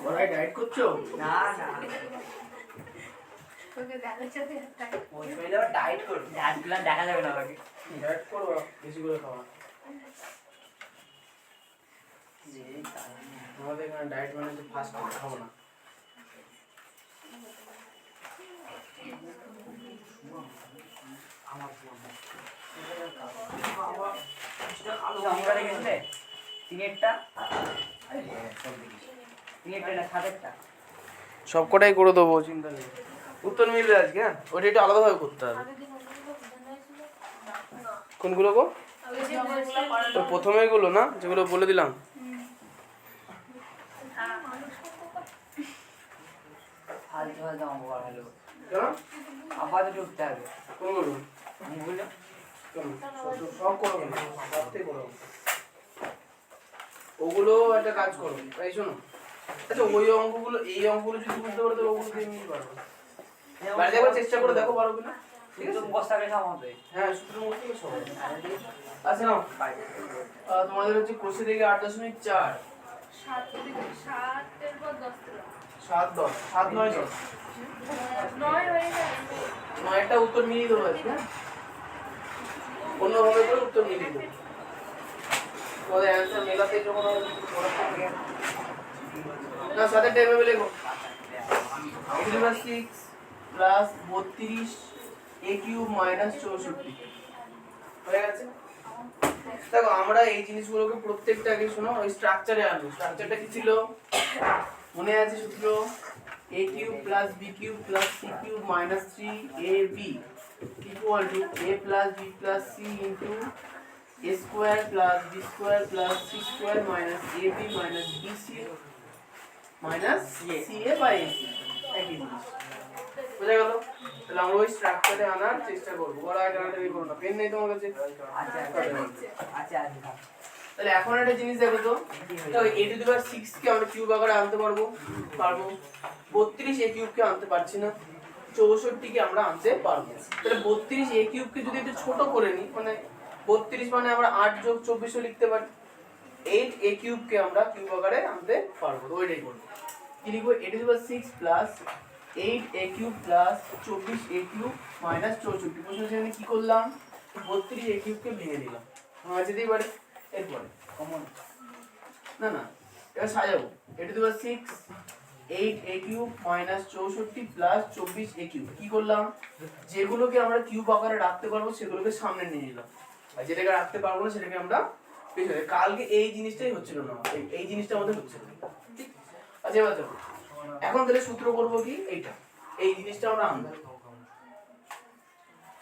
ওরাই ডায়েট করছো? না না ডায়েট করো, ডায়েটগুলো দেখা যাবে না আমাকে। ডায়েট করো, বেশি করে খাওয়া। আমাদের এখানে ডায়েট মানে হচ্ছে ফাস্ট ফুড খাবো না। সব কটাই করে দেবো, চিন্তা নেই। উত্তর মিলবে আজকে, হ্যাঁ? ওটা একটু আলাদাভাবে করতে হবে। কোনগুলো গো? তো প্রথমে গুলো না, যেগুলো বলে দিলাম। কোনগুলো? সব করো না, সবটাই করো। ওগুলো একটা কাজ করো, এই শোনো। আচ্ছা ওই অঙ্কগুলো, এই অঙ্কগুলো যদি বুঝতে পারো তাহলে ওগুলো দিয়ে নিতে পারবো। বাড়িতে একবার চেষ্টা করে দেখো পারো কিনা। ঠিক আছে, বস্তাকে সামাবে। হ্যাঁ সূত্র মুখে সবাই। আচ্ছা নাও, তোমাদের হচ্ছে কোষে থেকে 8.4 7 10 7 9 10 9টা উত্তর মিলিয়ে দেবো আজকে, হ্যাঁ? অন্যভাবে করে উত্তর মিলিয়ে দেবো। তোমাদের অ্যান্সার মেলাতে যখন না সাথে টাইমে লেখো 6 প্লাস 32 a কিউব মাইনাস 64 হয়ে গেছে। দেখো আমরা এই জিনিসগুলোকে প্রত্যেকটা আগে শোনো, ওই স্ট্রাকচারে আনবো। স্ট্রাকচারটা কি ছিল মনে আছে? সূত্র a cube plus b cube plus c cube minus 3ab equal to a plus b plus c into a square plus b square plus c square minus ab minus bc minus ca by ac। একই জিনিস বুঝা গেল? তাহলে আমরা ওই স্ট্রাকচারে আনার চেষ্টা করবো। বড় আকারে করো না, পেন নেই তোমার কাছে? আচ্ছা আচ্ছা আচ্ছা। তাহলে এখন একটা জিনিস দেখো তো, a টু দি পাওয়ার 6 কে আমরা কিউব আকারে আনতে পারবো? 32 a কিউব কে আনতে পারছি না, 64 কে আমরা আনতে পারবো। তাহলে 32 a কিউব কে যদি একটু ছোট করে নিই, মানে 32 মানে আমরা 8 যোগ 24 ও লিখতে পারি। 8 a কিউব কে আমরা কিউব আকারে আনতে পারবো। ওইটাই করব। কি লিখবো? a two the power 6 plus 8 a cube plus 24 a cube minus 64। প্রশ্ন সেখানে কি করলাম? 32 a কিউব কে ভেঙে দিলাম। আমার যেতেই পারে। এরপরে কমন না না, এটা সাজাবো। a two the power 6 8 a cube minus 64 plus 24 a cube. কি করলাম? যেগুলোকে আমরা কিউব আকারে রাখতে পারবো সেগুলোকে সামনে নিয়ে নিলাম, আর যেটাকে রাখতে পারবো না সেটাকে আমরা পেছনে। কালকে এই জিনিসটাই হচ্ছিল না, এই জিনিসটা আমাদের হচ্ছিল। ঠিক? আচ্ছা এবার দেখো, এখন তাহলে সূত্র করব কি? এইটা, এই জিনিসটা আমরা আনবো।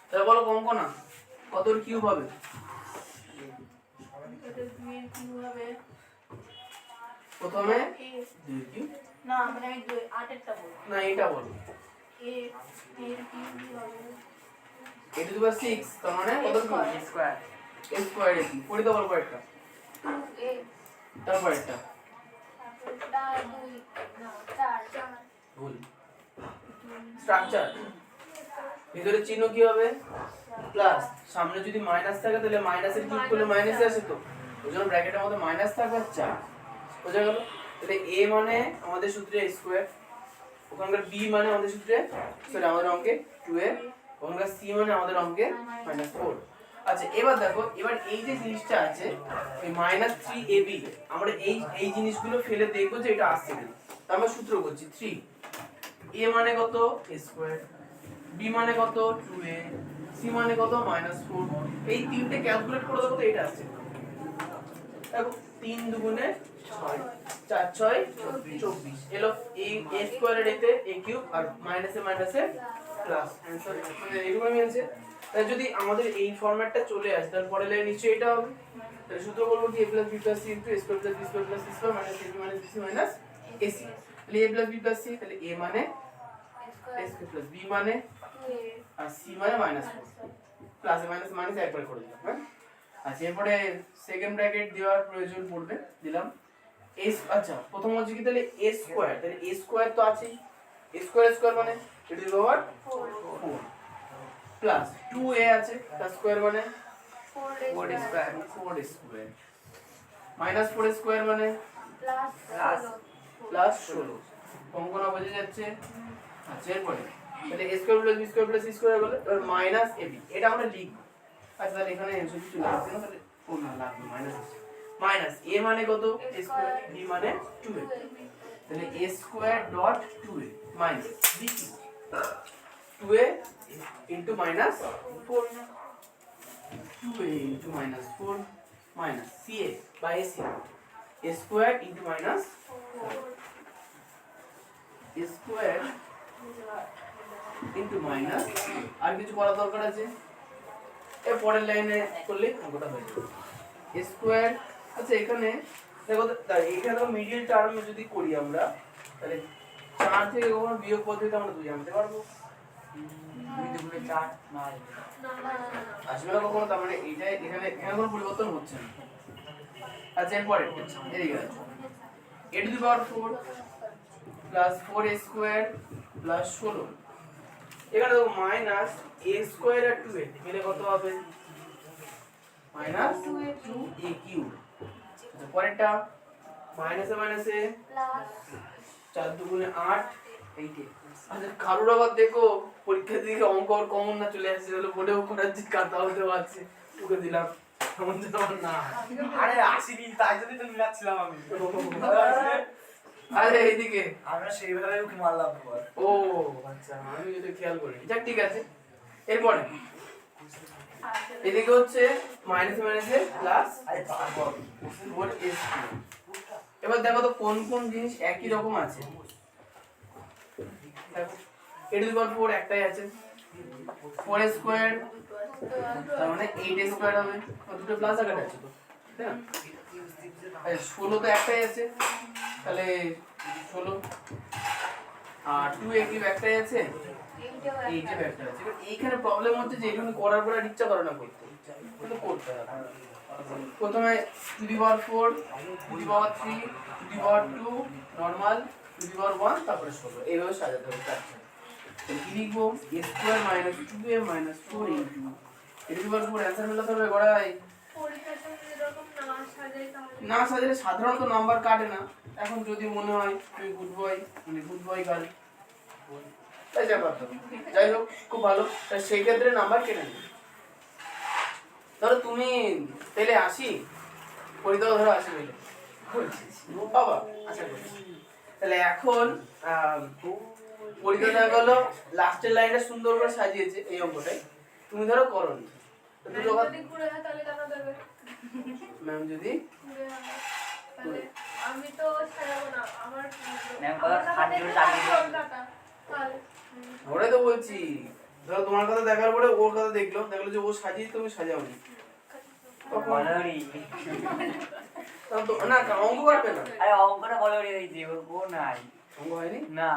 তাহলে বলো কঙ্কনা কতর কিউব হবে? প্রথমে 2 কিউব না, মানে আমি 8 এরটা বলবো না, এটা বলো a এর কিউব হবে a টু দি পাওয়ার 6, তার মানে কত কিউব? স্কয়ার a স্কয়ার এর কিউব। পড়ি দাও পরেরটা, 2a তারপরেরটা তারপরটা 2 না 4 ভুল। স্ট্রাকচার ভিতরে চিহ্ন কি হবে? প্লাস। সামনে যদি মাইনাস থাকে তাহলে মাইনাসের কিউব করলে মাইনাসে আসে, তো ওইজন্য ব্র্যাকেটের মধ্যে মাইনাস থাকবে 4। বুঝা গেল? তাহলে a মানে আমাদের সূত্রে a স্কয়ার, ওখানকার b মানে আমাদের সূত্রে সরি আমাদের অঙ্কে 2a, ওখানকার c মানে আমাদের অঙ্কে -4। আচ্ছা এবার দেখো, এবার এই যে জিনিসটা আছে এই -3ab, আমরা এই জিনিসগুলো ফেলে দেখবো যে এটা আসছে কিনা। আমরা সূত্র করছি 3, a মানে কত? a স্কয়ার, b মানে কত? 2a, c মানে কত? -4। এই তিনটে ক্যালকুলেট করে দেবো তো এটা আসছে। দেখো 3 দুগুণে 6, 4 6 24 এলো। a স্কয়ারের এতে a কিউব আর মাইনাসে মাইনাসে প্লাস, आंसर মানে এরকমই আছে। তাই যদি আমাদের এই ফরম্যাটটা চলে আসে তাহলে পরের লাইন নিশ্চয়ই এটা হবে। তাহলে সূত্র বলবো কি a + b + c * a² + b² + c² - ab - c - ac। তাহলে a + b + c, তাহলে a মানে a² + b মানে আর c মানে -4। প্লাস মাইনাস মাইনাস একবার করে দিলাম। হ্যাঁ, আচ্ছা এরপরে সেকেন্ড ব্র্যাকেট দেওয়ার প্রয়োজন পড়বে, দিলাম এস। আচ্ছা প্রথম হচ্ছে কি তাহলে এ স্কয়ার, তাহলে এ স্কয়ার তো আছেই, এ স্কয়ার মানে it is over 4 plus 2a আছে, তার স্কয়ার মানে 4 স্কয়ার, 4 স্কয়ার মাইনাস 4 স্কয়ার মানে প্লাস 16। অঙ্কনা বোঝা যাচ্ছে? আচ্ছা এরপরে তাহলে a square plus b square plus c square হলো এবার মাইনাস ab, এটা আমরা লিখব। আচ্ছা তাহলে এখানে অ্যানসার কিছু লাগবে না, তাহলে ও না লাগবে মাইনাস মাইনাস a মানে কত a স্কয়ার, b মানে 2a, তাহলে a square dot 2a minus b কি 2a into minus 4, 2a into minus 4 minus ca by ac, a square into minus 4, a square into minus, আর কিছু করা দরকার আছে? এর পরের লাইনে করলে অঙ্কটা হয়ে যাবে a square। আচ্ছা এখানে দেখো এখানে তো মিডল টার্মে যদি করি আমরা, তাহলে 4 থেকে কখনো বিয়োগ পদ্ধতিতে আমরা 2 আনতে পারবো? 2 দুগুণে 4 না আসবে না কখনো, তার মানে এইটা এখানে কোনো পরিবর্তন হচ্ছে না। আচ্ছা এরপরে এদিকে আছে a two the power 4 plus 4a square plus 16, এখানে দেখো minus a square R 2a মিলে কত হবে? Minus 2a cube. আচ্ছা পরেরটা মাইনাসে মাইনাসে প্লাস 4 দুগুণে 8। 8 আচ্ছা কারোর আবার দেখো পরীক্ষা দিকে অঙ্ক আর কমন না চলে আসছে, তাহলে বোর্ডেও করাচ্ছি, খাতাও দেওয়া আছে, তোকে দিলাম এমন যেন আমার না। আরে আসিনি, তাই জন্যই তো মিলাচ্ছিলাম আমি। আরে এইদিকে আমরা সেইভাবে ওকে মারলাম এবার। ও আচ্ছা আমি এটা খেয়াল করিনি, যাক ঠিক আছে। এরপরে এদিকে হচ্ছে মাইনাস মাইনাসে প্লাস আরে তারপর 4s। এবার দেখো তো কোন কোন জিনিস একই রকম আছে। a টু দি পাওয়ার 4 একটাই আছে, 4 স্কয়ার তার মানে 8 স্কয়ার হবে, আর দুটো প্লাস আকারে আছে তো, তাই না? আচ্ছা 16 তো একটাই আছে, তাহলে 16 আর 2a কিউব একটাই আছে, এই যে একটা আছে। এবার এইখানে প্রবলেম হচ্ছে যে এখানে করার পর আর ইচ্ছা করে না করতে, কিন্তু করতে হবে। প্রথমে to the power 4, to the power 3, to the power 2 normal, to the power 1, তারপরে 16, এইভাবে সাজাতে হবে। তাহলে কি লিখবো? a square minus 2a minus 4 into a two the power 4 answer মেলাতে হবে গড়াই। না সাজালে সাধারণত নাম্বার কাটে না, এখন যদি মনে হয় তুমি গুড বয় মানে গুড বয় গার্ল তাই যা করতে হবে। যাই হোক খুব ভালো, তাই সেই ক্ষেত্রে নাম্বার কেটে নেবে। ধরো তুমি পেলে 80, পরিদাও ধরো 80 পেলে বাবা, আশা করি। তাহলে এখন পরীক্ষা দেখা গেলো লাস্টের লাইনটা সুন্দর করে সাজিয়েছে এই অঙ্কটাই, তুমি ধরো করনি, দুটো ম্যাম যদি আমি তো ছাড়াবো না আমার ম্যাম কথা খাটি লাগিয়ে ওটাই তো বলছি। ধরো তোমার কথা দেখার পরে ওর কথা দেখলো যে ও সাজিয়ে তুমি সাজাওনি, বলরি তখন তো না অঙ্ক পারবে না। আরে অঙ্কটা বলরি হইছে ও নাই অঙ্ক হয়নি না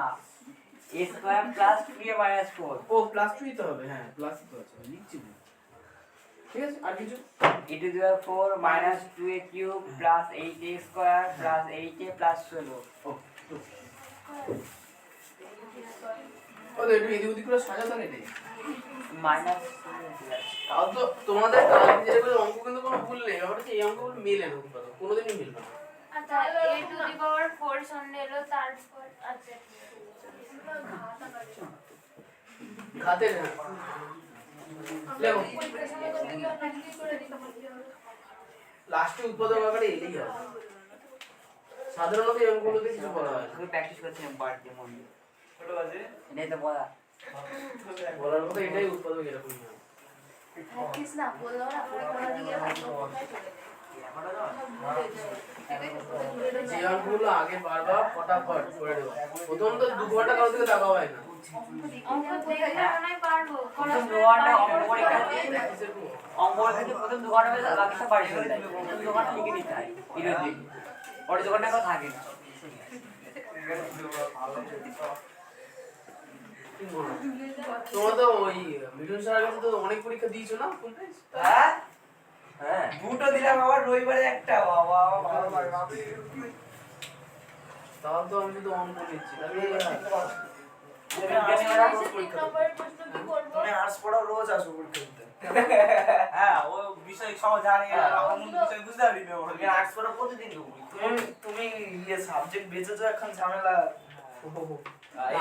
a square plus 3a minus 4 ও প্লাস 2 তো হবে, হ্যাঁ প্লাস তো আছে লিখছি না। ঠিক আছে আর কিছু a two the power 4 minus 2a cube plus 8a square plus 8a plus 16 ও ও তো একটু এদিক ওদিক করে সাজাতে নেই, মাইনাস তাও তো তোমাদের কালকে যেগুলো অঙ্ক কিন্তু কোনো ভুল নেই, ব্যাপারটা হচ্ছে এই অঙ্কগুলো মিলে না কোনোদিনই মিলবে না। আচ্ছা a টু দি পাওয়ার 4 সামনে এলো, তারপর আচ্ছা খাতে না লেখো লাস্টে উৎপাদক আকারে এলেই হবে, সাধারণত এই অঙ্কগুলোতে কিছু বলা হয় না। আমি প্র্যাকটিস করছিলাম বাড়িতে মনে ছোট আছে এটাই তো বলা বলার মতো এটাই উৎপাদক এরকমই হয়। কিস না বললো না পড়া দিয়ে যে অঙ্কগুলো আগে পারবা ফটাফট করে দেবো, প্রথম তো 2 ঘন্টা কারো থেকে দেখা হয় না। অঙ্ক দেখে মনে পারবো প্রথম 2 ঘন্টা অঙ্ক পরীক্ষা অঙ্ক থেকে প্রথম 2 ঘন্টা বেলা বাকিটা পারি ফেলতে হয়। প্রথম 2 ঘন্টা লিখে নিতে হয় ইরোর দিন পরে 2 ঘন্টা কেউ থাকে না। কি মনে হয়? তোমরা তো ওই মিঠুন স্যারের কাছে তো অনেক পরীক্ষা দিয়েছো না ফুল পেজ? হ্যাঁ হ্যাঁ দুটো দিলাম আবার রবিবারে একটা বাবা তাহলে তো আমি শুধু অঙ্ক নিচ্ছি তাহলে তুমি আর্টস পড়াও রোজ 3 পরীক্ষা দিতে। নম্বরের প্রশ্ন কি করব? তুমি আর্টস পড়াও রোজ আসো পরীক্ষা দিতে। হ্যাঁ ও বিষয় সব জানি আমি বিষয় বুঝতে পারি না তুমি আর্টস পড়া প্রতিদিন দেবো তুমি ইয়ে সাবজেক্ট বেঁচেছো এখন ঝামেলা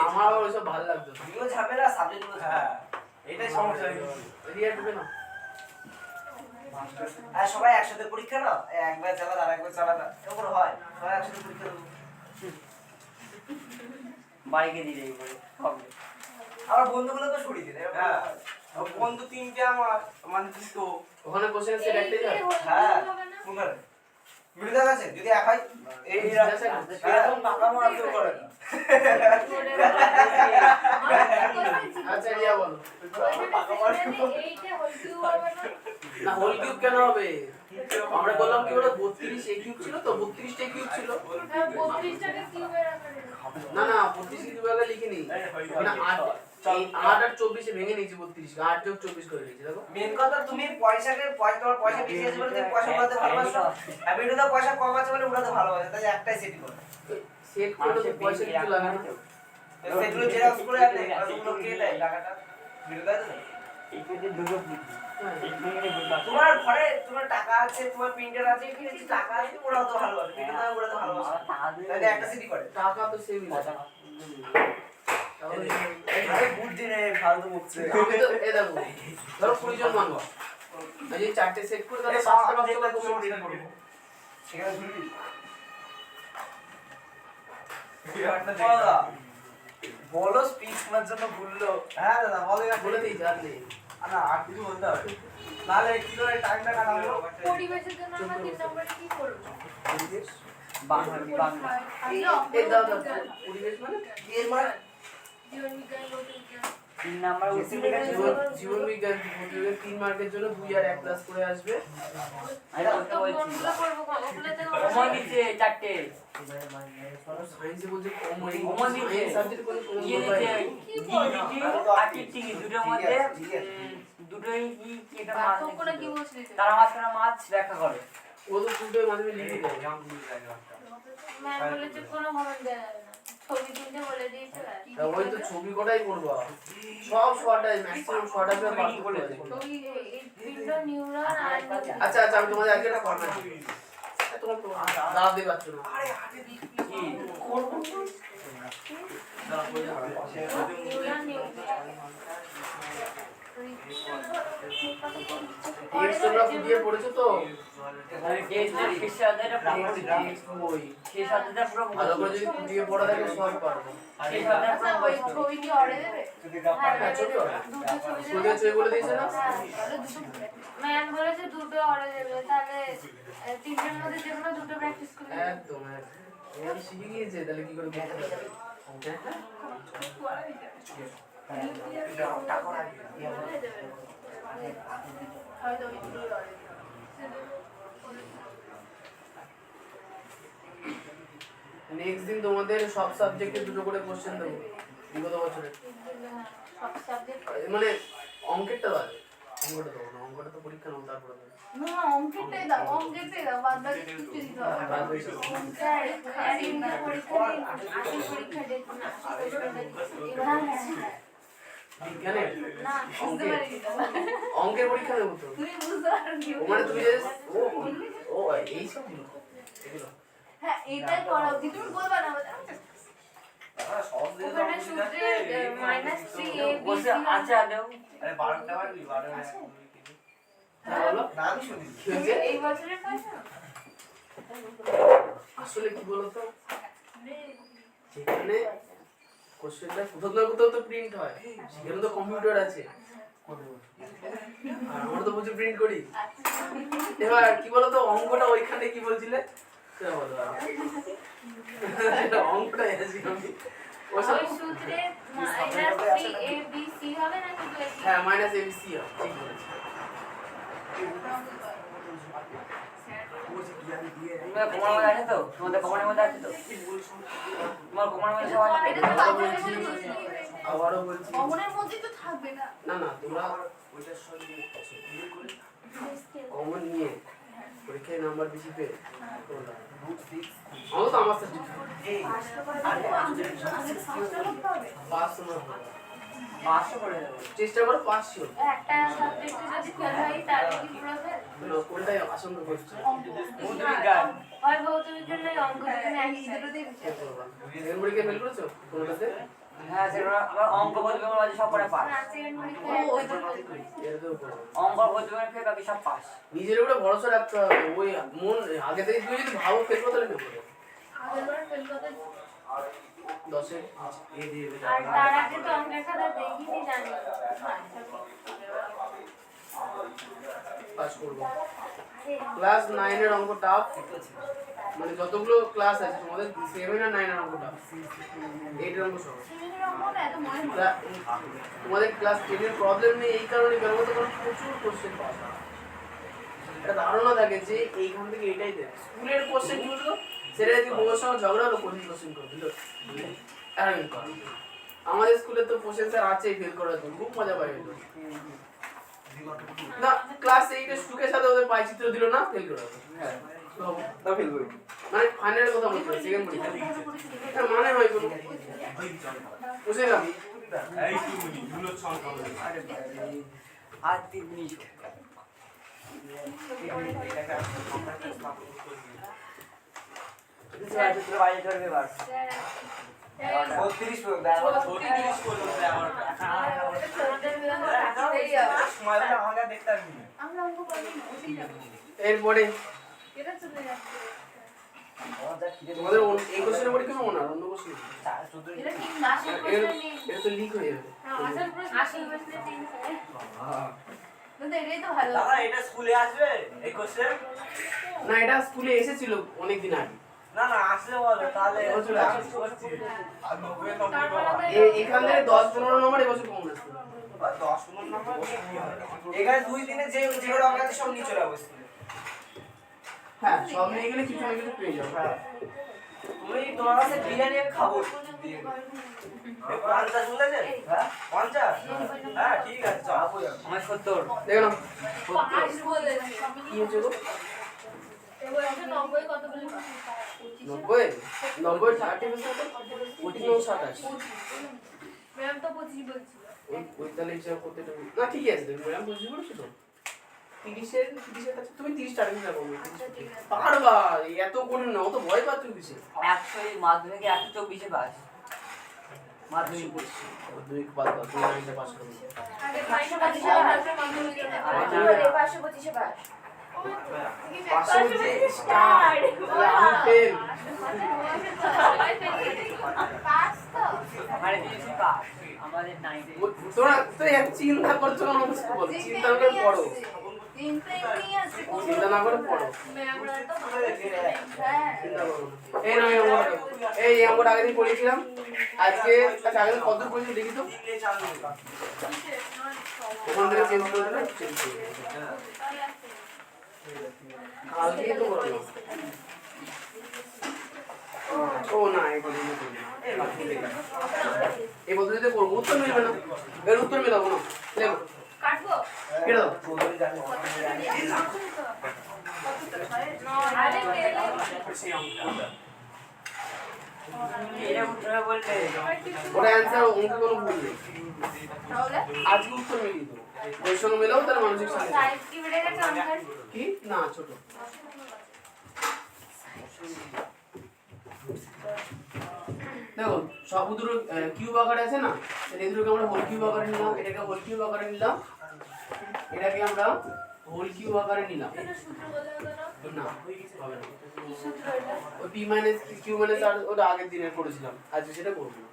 আমার আবার ওইসব ভালো লাগতো না। তুমিও ঝামেলা সাবজেক্টগুলো হ্যাঁ এটাই সমস্যা রিয়া ঢুকে না আর সবাই একসাথে পরীক্ষা নাও একবার চালাতে আর একবার চালাতে এরকম হয় সবাই একসাথে পরীক্ষা দেবো বাইকে দিয়ে যাই করে আমার বন্ধুগুলোকে সরিয়ে দিলে হ্যাঁ বন্ধু তিনটে আমার মানে দুটো ওখানে কোশ্চেন সেট একটাই যায় হ্যাঁ হবে না? কোনখানে বিরুদ্ধে আছে যদি এক হয় এই এরকম পাকা মারা কেউ করে না আচ্ছা রিয়া বলো এইটা হোল কিউব হবে না? না হোল কিউব কেন হবে আমরা বললাম কি ওটা 32 এ কিউব ছিল তো 32 টা কিউব ছিল হ্যাঁ, 32 টাকে কিউবের আকারে লিখো। না না 32 কিউব আগে লিখিনি মানে 8 আর 24 এ ভেঙে নিয়েছি 32 কে 8 যোগ 24 করে নিয়েছি দেখো মেন কথা তুমি তোমার পয়সা বেশি আছে বলে তুমি পয়সা উড়াতে ভালোবাসো আর বিরুদ্ধে পয়সা কম আছে বলে উড়াতে ভালোবাসো তাই একটাই সেটি করো সেট করে তো পয়সা কিছু লাগে না সেগুলো জেরক্স করে আপনি ওগুলো কে দেয় টাকাটা বিরুদ্ধে আছে তোমার ঘরে তোমার টাকা আছে তোমার প্রিন্টার আছে কিছু টাকা আছে ওরাও তো ভালোবাসে বিরুদ্ধে ওরা তো ভালোবাসে তাই একটা সেটি করে টাকা তো সেমই না আরে বুদ্ধি নেই ফালতু বকছে আমি তো এ দেখো ধরো 20 জন মানুষ এই যে চারটে সেট করে তাহলে 5টা 5টা করে কমপ্লিট করব সেখানে ঘুরবি বলো স্পিচ শোনার জন্য ভুললো হ্যাঁ দাদা বলে বলে দিই জান নেই না আর কিছু বলতে হবে নাহলে কি করে টাইমটা কাটাবো পরিবেশের জন্য আমরা 3 নম্বরে কি করব? বাংলা আমি এই দাও দাও অঙ্ক পরিবেশ মানে এর মানে জীবন বিজ্ঞান ভৌত বিজ্ঞান 3 নাম্বার জীবন বিজ্ঞান প্রতিযোগিতায় 3 মার্কের জন্য 2 আর 1 ক্লাস করে আসবে তো কোনগুলো করব? ওগুলোতে সময় দিচ্ছে চারটে সায়েন্সে বলছে কম হয়ে কমন দিচ্ছে। সাবজেক্ট কোনো ইয়ে দিচ্ছে জিডিটি আর টিটি দুটোর মধ্যে দুটোই কি এটা মাছ পার্থক্যটা কি বলছিলি তুই? তারা মাঝখানে মাছ ব্যাখ্যা করে ও তো দুটোই মাধ্যমে লিখে দেয় ম্যাম বলেছে কোনো কমেন্ট দেওয়া যাবে না। ছবি তুলতে বলে দিয়েছে আর কি। তা ওই তো ছবি কটাই করবা সব শর্টাই ম্যাক্সিমাম শর্ট আছে পার্থক্য করে ছবি এই পিন্ড নিউরন আর আচ্ছা আচ্ছা আমি তোমাদের আজকে একটা ফরম্যাট দিই তোমার তো দাঁত দিয়ে পাচ্ছ না নিউরন নিউরন টেক্সট তোমরা দিয়ে পড়েছো তো বই ভালো করে যদি দিয়ে পড়া থাকে সব পারবো আচ্ছা ওই ছবি কি অর্ডার দেবে? হ্যাঁ ছবি হবে ছবি ছবি বলে দিয়েছে না ম্যাম বলেছে দুটো অর্ডার দেবে তাহলে তিনজনের মধ্যে যে কোনো দুটো প্র্যাকটিস করবে একদম একদম ও শিখে গিয়েছে তাহলে কি করে করতে পারবে নেক্সট দিন তোমাদের সব সাবজেক্টে দুটো করে কোশ্চেন দেবো বিগত বছরে সব সাবজেক্ট মানে অঙ্কেরটা বাদে অঙ্কটা দেবো না অঙ্কটা তো পরীক্ষা নেবো তারপরে দেবো না অঙ্কেরটাই দাও বাদ বাকি কিছু দিতে হবে বাদ বাকি সব। স্যার আর ইন্টার পরীক্ষা দিন আশি পরীক্ষা দেখুন না বিজ্ঞানের না বুঝতে পারি অঙ্কের পরীক্ষা দেবো তো তুমি বুঝতে পারো কি ও মানে তুমি যে ও ও এই সব এগুলো হ্যাঁ এটাই করা উচিত তুমি বলবা না ওখানে সূত্রে -3 বসে আছে আদেও আরে 12টা বাজে 12টা হ্যাঁ বলো না আমি শুনি কি হয়েছে এই বছরের পয়সা আসলে কি বলতো যেখানে কোশ্চেনটা কোথাও না কোথাও তো প্রিন্ট হয় সেখানে তো কম্পিউটার আছে আর আমরা তো বুঝে প্রিন্ট করি এবার কি বলতো অঙ্কটা ওইখানে কি বলছিলে সেটা বলো অঙ্কটা আছে আমি ওই সূত্রে -3 a b c হবে না শুধু হ্যাঁ মাইনাস এবিসি ঠিক বলেছি তোমাদের কমার মধ্যে আছে তো? তোমাদের কমার মধ্যে আছে তো? তোমার কমার মধ্যে সব আছে? আবারও বলছি অমনের মধ্যে তো থাকবে না। না না তোমরা ওইটার সঙ্গে কমন নিয়ে পরীক্ষায় নাম্বার বেশি পেয়ে আমার তো আমার পাস তোমার 500 করে দেবো। চেষ্টা করো 500 একটা সাবজেক্টে যদি ফেল হয় তাহলে কি পুরো ফেল? কোনটাই আশঙ্কা করছো ভৌত বিজ্ঞান। হয় ভৌত বিজ্ঞান নয় অঙ্ক বিজ্ঞান একই দুটোতেই সেকেন্ড পরীক্ষায় ফেল করেছো কোনটাতে হ্যাঁ সেটা আমার অঙ্ক ভৌত বিজ্ঞান আছে সব করে পাস। না সেকেন্ড পরীক্ষায় এটাতেও করো অঙ্ক ভৌত বিজ্ঞান ফেল বাকি সব পাস। নিজের উপরে ভরসা রাখতে হবে ওই মন আগে থেকে তুমি যদি ভাবো ফেল করতে তাহলে ফেল করো আগেরবার ফেল করতে 10 আর তার আগে তো অঙ্কের খাতা দেখিনি জানি পাস করবো ক্লাস 9 এর অঙ্ক টাফ মানে যতগুলো ক্লাস আছে তোমাদের 7 আর 9 এর অঙ্ক টাফ 8 এর অঙ্ক সহজ সিমিলার অঙ্ক না এত মনে হয় তোমাদের ক্লাস 10 এর প্রবলেম নেই এই কারণে কেন বলতো কারণ প্রচুর কোশ্চেন পাওয়া যায় একটা ধারণা থাকে যে এইখান থেকে এটাই দেবে স্কুলের কোশ্চেন কি বলতো সেটা যদি বউয়ের সঙ্গে ঝগড়া হলো কোশ্চেন করে দিল অ্যারেঞ্জ কর আমাদের স্কুলে তো কোশ্চেন স্যার আছেই ফেল করার জন্য খুব মজা পাই হলো না ক্লাস 8 এর সুখের সাথে ওদের পাইচিত্র দিল না ফেল করে হ্যাঁ তা ফেল করে মানে ফাইনালের কথা বলছি সেকেন্ড পরীক্ষা এটা মানে হয় কোনো বুঝে না এই তুমি গুলো ছড় করো আরে ভাই আর 3 মিনিট। তোরা বাইরে চলবে বাস। 36 পর্যন্ত 36 পর্যন্ত আমার সময় হলে আমাকে দেখতে আসবি আমরা অঙ্ক পারি না এরপরে এটা চলে যাচ্ছে তোমাদের এই কোশ্চেনের পরীক্ষা হবে না অন্য কোশ্চেন এটা কি মাসের কোশ্চেন নেই এটা তো লিক হয়ে যাবে আসল প্রশ্ন আসল প্রশ্নে 3 কিন্তু এটাই তো ভালো দাদা এটা স্কুলে আসবে এই কোশ্চেন না এটা স্কুলে এসেছিল অনেক দিন আগে না না আসলে বলো তাহলে এবছর আসবে। আর 90 নম্বর এখান থেকে 10-15 নম্বর এবছর কম আসবে 10 নম্বর এখানে 2 দিনে যে যেগুলো আমরা সব নিয়ে চলে আসবে হ্যাঁ সব নিয়ে গেলে কিছু না কিছু পেয়ে যাবে হ্যাঁ তুমি তোমার কাছে বিরিয়ানি আমি খাবো 50 বলেছে হ্যাঁ 50 হ্যাঁ ঠিক আছে চল আপু আমার 70। দেখো না পাঁচ বলে কি হয়েছে গো এবার 90 কত বলে 90 30% 25 ম্যাম তো 25 বলছিল ওই তাহলে হিসাব করতে না ঠিকই আছে তুমি ম্যাডাম বুঝতে পারছো তো 30 এর কাছে তুমি 30 টার্গেট রাখো পারবা এত করে না অত ভয় পাচ্ছ কিসে 100 এই মাধ্যমিকে 124 এ পাস। মাধ্যমিক পড়ছি। দুই বাদ দাও তুমি নাইনটা পাস করো আগে 525 পাস 500 যে স্টার আমি ফেল পাস তো আমাদের 30 পাস। আমাদের 9 তোরা তো এক চিন্তা করছো না বুঝতে বল চিন্তা করে পড়ো চিন্তা না করে পড়ো চিন্তা করো এই না এই আমরা আগে দিন পড়েছিলাম আজকে আচ্ছা আগে কত পড়েছি দেখি তো ওখান থেকে চেঞ্জ করে দিলে চেঞ্জ করে কালকে তো করো ও না এই পদ্ধতিতে করবো এই পদ্ধতিতে করবো উত্তর মিলবে না এর উত্তর মেলাবো না লেখো কাটবো কেটে দাও আরে এটা উত্তরে বললে ওটা অ্যান্সার অঙ্কে কোনো ভুল নেই তাহলে আজকে উত্তর মিলিয়ে দেবো ওই সঙ্গে মেলাও তাহলে মানসিক শান্তি সাইজ কি বেড়ে গেছে অঙ্কের কি না ছোট দেখো সব দুটো কিউব আকারে আছে না এই দুটোকে আমরা হোল কিউব আকারে নিলাম এটাকে হোল কিউব আকারে নিলাম এটাকে আমরা হোল কিউব আকারে নিলাম এটা সূত্র বলে হলো না না হবে না কি সূত্র এটা ওই পি মাইনাস কিউ মাইনাস আর ওটা আগের দিনের করেছিলাম আজকে সেটা করবো না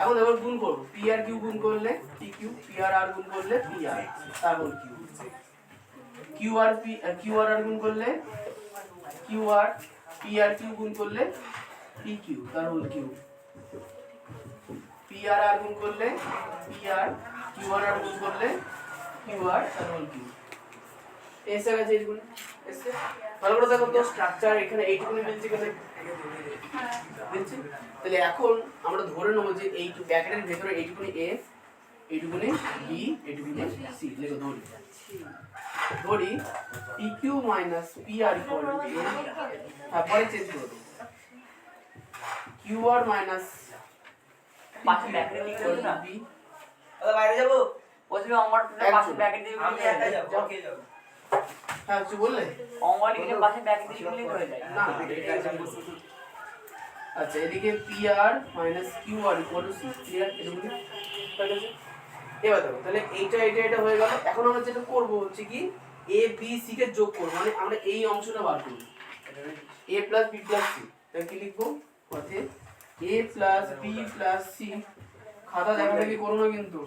এখন এবার গুণ করবো পি আর কিউ গুণ করলে পি কিউ পি আর আর গুণ করলে পি আর তার whole Q Q R P Q R আর গুণ করলে Q R P R Q গুণ করলে পি কিউ তার হোল কিউ পি আর আর গুণ করলে পি আর কিউ আর আর গুণ করলে কিউ আর তার হোল কিউ এসে গেছে এইটুকুনি এসে ভালো করে দেখো তো স্ট্রাকচার এখানে এইটুকুনি মিলছে এখানে মিলছে। তাহলে এখন আমরা ধরে নেবো যে এই ব্র্যাকেটের ভেতরে এইটুকুনি এ, এইটুকুনি বি, এইটুকুনি সি লিখো ধরি PQ minus PR equal to A, তারপরে চেঞ্জ করে দেবো QR মাইনাস পাশে ব্র্যাকেট দিয়ে দিও না B। দাদা বাইরে যাবো ওইগুলো অঙ্গটা পাশে ব্র্যাকেট দিয়ে আমি দিলে একা যাবো ওকে যাবো হ্যাঁ কিছু বললে অঙ্গটা পাশে ব্র্যাকেট দিয়ে দিলে হয়ে যায় না আচ্ছা এদিকে PR minus QR equal to C clear এটুকুনি ঠিক আছে। এবার দেখো তাহলে এটা হয়ে গেল। এখন আমরা যেটা করব হচ্ছে কি A B C কে যোগ করব, মানে আমরা এই অংশটা বার করব A plus B plus C। তাহলে কি লিখবো অর্থে A plus B plus C, খাতা দেখা দেখি করো না কিন্তু,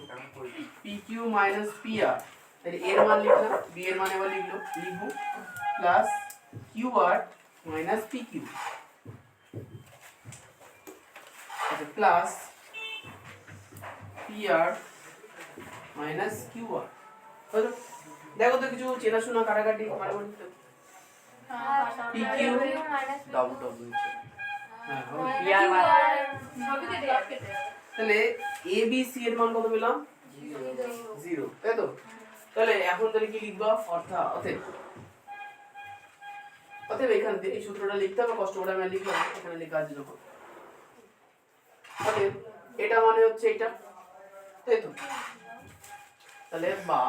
PQ মাইনাস PR, তাহলে এর মান লিখলাম, B এর মান এবার লিখবো প্লাস QR মাইনাস PQ, আচ্ছা প্লাস PR মাইনাস QR। হলো? দেখো তো কিছু চেনাশোনা কাটাকাটি মানে বলতে PQ ডাবল ডাবল হ্যাঁ তাহলে A B C এর মান কত পেলাম 0 তাই তো। তাহলে এখন তাহলে কি লিখবা অতএব এখান থেকে এই সূত্রটা লিখতে হবে, কষ্ট করে আমি লিখলাম এখানে লেখা আছে যখন। অতএব এটা মানে হচ্ছে এটা তাই তো। তাহলে বা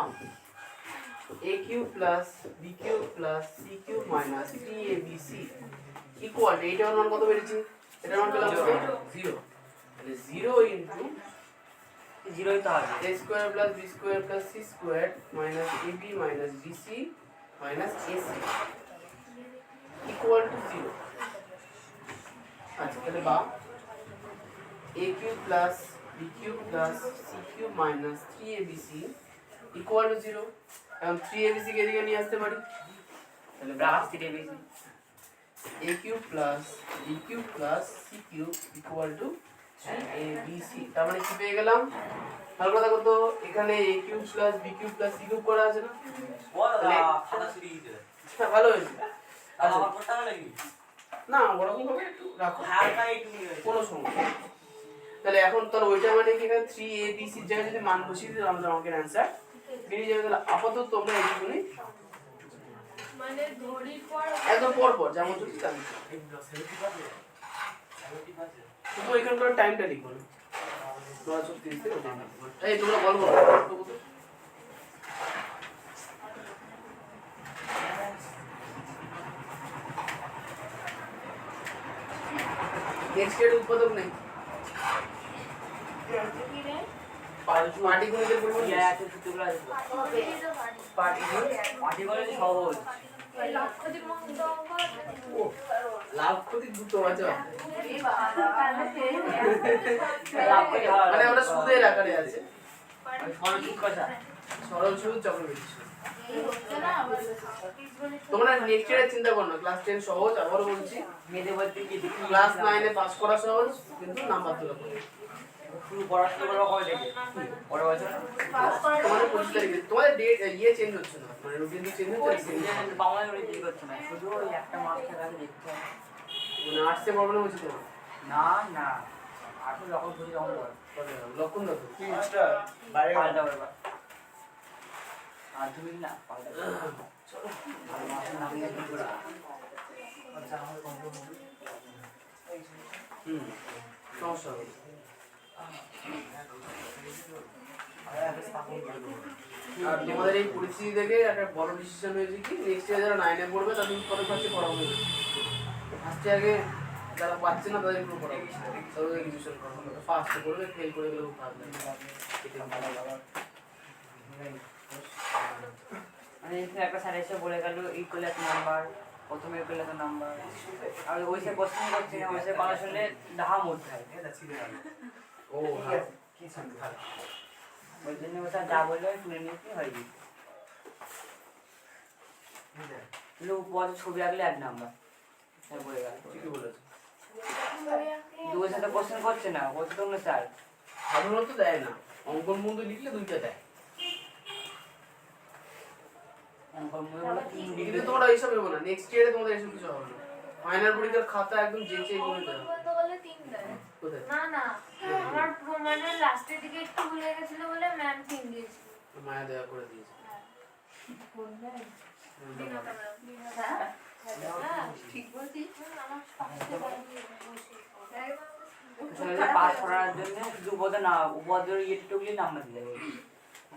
AQ plus BQ plus CQ minus 3ABC equal এইটার মান কত বেরিয়েছে, এটার মান পেলাম 0। তাহলে 0 ইনটু 0 ই তো হবে a square plus b square plus c square minus ab minus bc minus ac equal to 0। আচ্ছা তাহলে বা aq plus bq plus cq minus 3abc equal to 0। এখন 3abc কে এদিকে নিয়ে আসতে পারি, তাহলে plus 3abc aq plus bq plus cq equal to 3abc। তার মানে কি পেয়ে গেলাম ভালো কথা কত, এখানে aq plus bq plus cq করা আছে না, বল দাদা খাতা ছুরি দিতে হ্যাঁ ভালো হয়েছে। আচ্ছা আমার করতে হবে নাকি না ওরকম ভাবে একটু রাখো হালকা একটু কোনো সমস্যা নেই। তাহলে এখন তোর ওইটা মানে কি এখানে 3abc এর জায়গায় যদি মান বসিয়ে দিই আমরা আমাকে অ্যানসার বেরিয়ে যাবে। তাহলে আপাতত তোমরা এইগুলি মানে ঘড়ির পর একদম পর যেমন যদি জানি শুধু এখানকার টাইমটা লিখবো না 9:30 থেকে ওটা এই তোমরা বলবো নেক্সট এর উৎপাদক নেই পার্টিকুলারদের বলবো ইয়া আছে সূত্রগুলো আছে পার্টিকুলার সহজ লাভ ক্ষতি লাভ ক্ষতি দুটো আছে লাভ করে ভালো মানে আমরা সুদের আকারে আছে সরল সুদ কথা সরল সুদ চক্রবৃদ্ধি সুদ। তোমরা নেক্সট ইয়ারে চিন্তা করো না, ক্লাস 10 সহজ, আবারও বলছি মেয়েদের বলতে কি ক্লাস 9 এ পাস করা সহজ কিন্তু নাম্বার তোলা কঠিন। শুরু পড়াশোনা করা কবে থেকে পরের বছর তোমাদের 25 তারিখে তোমাদের ডেট ইয়ে চেঞ্জ হচ্ছে না, মানে রুটিন চেঞ্জ হচ্ছে না, বাংলায় ওই কি করছে না শুধু ওই একটা মাস থেকে দেখতে হবে মানে আর্টসে প্রবলেম হচ্ছে তোমার না না আসলে যখন খুশি তখন করো। লক্ষণ দাও মাস্টার বাইরে পাল্টা করবা আর তুমি না পাল্টা চলো আর মাসে নামিয়ে কি করে আচ্ছা আমাদের কমপ্লিট হবে সমস্যা হবে আর তোমাদের এই পরিস্থিতি থেকে একটা বড় ডিসিশন হয়েছে কি নেক্সট ইয়ার যারা 9 এ পড়বে তাদের পরে ফার্স্টে পড়াবো না, ফার্স্টে আগে যারা পাচ্ছে না তাদের পুরো পড়াবো, তাদের রিভিশন করাবো, ফার্স্টে পড়বে ফেল করে গেলে খুব খারাপ লাগে। মানে এখানে একটা স্যার এসে বলে গেল ইকুয়াল এক নাম্বার প্রথমে ইকুয়াল এক নাম্বার আর ওই সে কোশ্চেন করছে না ওই সে কথা শুনলে ডাহা মরতে হয় ও হ্যাঁ কি শুনতে হয় ওই জন্য ওটা যা বললে ওই তুলে নিয়ে কি হয় লোক বড় ছবি আঁকলে এক নাম্বার স্যার বলে গেল ঠিকই বলেছো। দুই সাথে কোশ্চেন করছে না বলছে তোমরা স্যার সাধারণত দেয় না, অঙ্কন বন্ধু লিখলে দুইটা দেয়। কিন্তু তোমরা এইসব হবে না, নেক্সট ইয়ারে তোমাদের এইসব কিছু হবে না। ফাইনাল পরীক্ষার খাতা একদম যেচে করে দেবে। কোথায়? না না আমার প্রমাণের লাস্টের দিকে একটু ভুলে গেছিল বলে ম্যাম 3 দিয়েছিল। মায়া দেয়া করে দিয়েছে। ঠিক বলছিস আমার পাশে দাঁড়িয়ে বসে। পাস করার জন্য শুধু বোধ না উপদ্র ইয়েটুকুলি নাম্বার দিলে